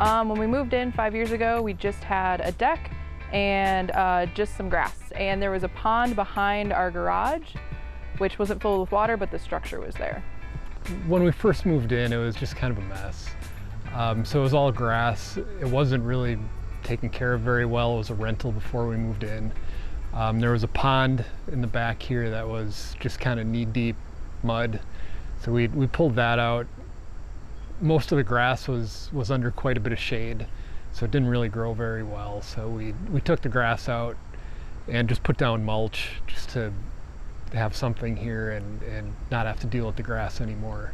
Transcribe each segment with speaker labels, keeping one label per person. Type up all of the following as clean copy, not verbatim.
Speaker 1: When we moved in 5 years ago, we just had a deck and just some grass. And there was a pond behind our garage, which wasn't full with water, but the structure was there.
Speaker 2: When we first moved in, it was just kind of a mess. So it was all grass. It wasn't really taken care of very well. It was a rental before we moved in. There was a pond in the back here that was just kind of knee-deep mud. So we pulled that out. Most of the grass was under quite a bit of shade, so it didn't really grow very well. So we took the grass out and just put down mulch just to have something here and not have to deal with the grass anymore.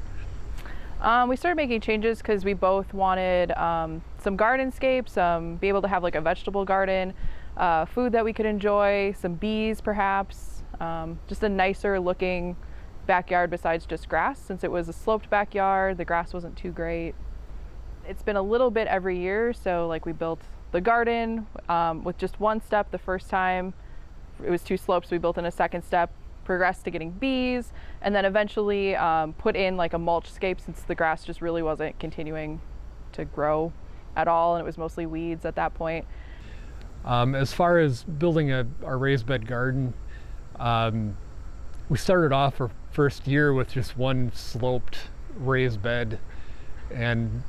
Speaker 1: We started making changes because we both wanted some gardenscapes, be able to have like a vegetable garden, food that we could enjoy, some bees perhaps, just a nicer looking backyard besides just grass. Since it was a sloped backyard, the grass wasn't too great. It's been a little bit every year, so like we built the garden with just one step the first time. It was 2 slopes, we built in a second step, progressed to getting bees, and then eventually put in like a mulch scape since the grass just really wasn't continuing to grow at all, and it was mostly weeds at that point.
Speaker 2: As far as building our raised bed garden, we started off our first year with just one sloped raised bed, and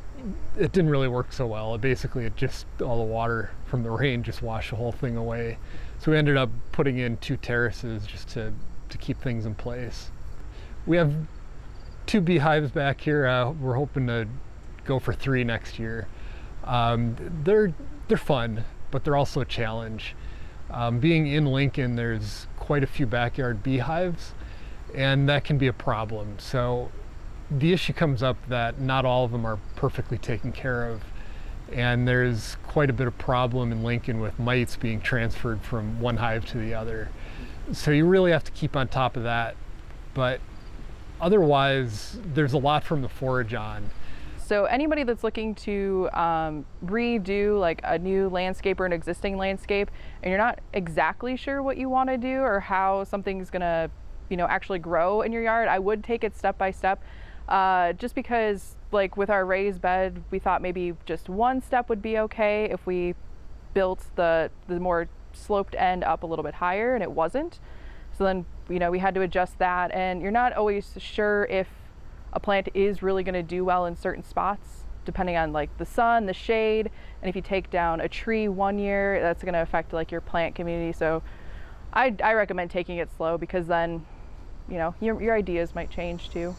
Speaker 2: it didn't really work so well. It just all the water from the rain just washed the whole thing away. So we ended up putting in 2 terraces just to keep things in place. We have 2 beehives back here. We're hoping to go for 3 next year. They're fun, but they're also a challenge. Being in Lincoln, there's quite a few backyard beehives, and that can be a problem. So the issue comes up that not all of them are perfectly taken care of, and there's quite a bit of problem in Lincoln with mites being transferred from one hive to the other. So you really have to keep on top of that, but otherwise there's a lot from the forage on.
Speaker 1: So anybody that's looking to redo like a new landscape or an existing landscape, and you're not exactly sure what you want to do or how something's gonna, actually grow in your yard, I would take it step by step. Just because, like with our raised bed, we thought maybe just one step would be okay if we built the more sloped end up a little bit higher, and it wasn't. So then, we had to adjust that, and you're not always sure if a plant is really going to do well in certain spots, depending on like the sun, the shade, and if you take down a tree one year, that's going to affect like your plant community. So I recommend taking it slow, because then, your ideas might change too.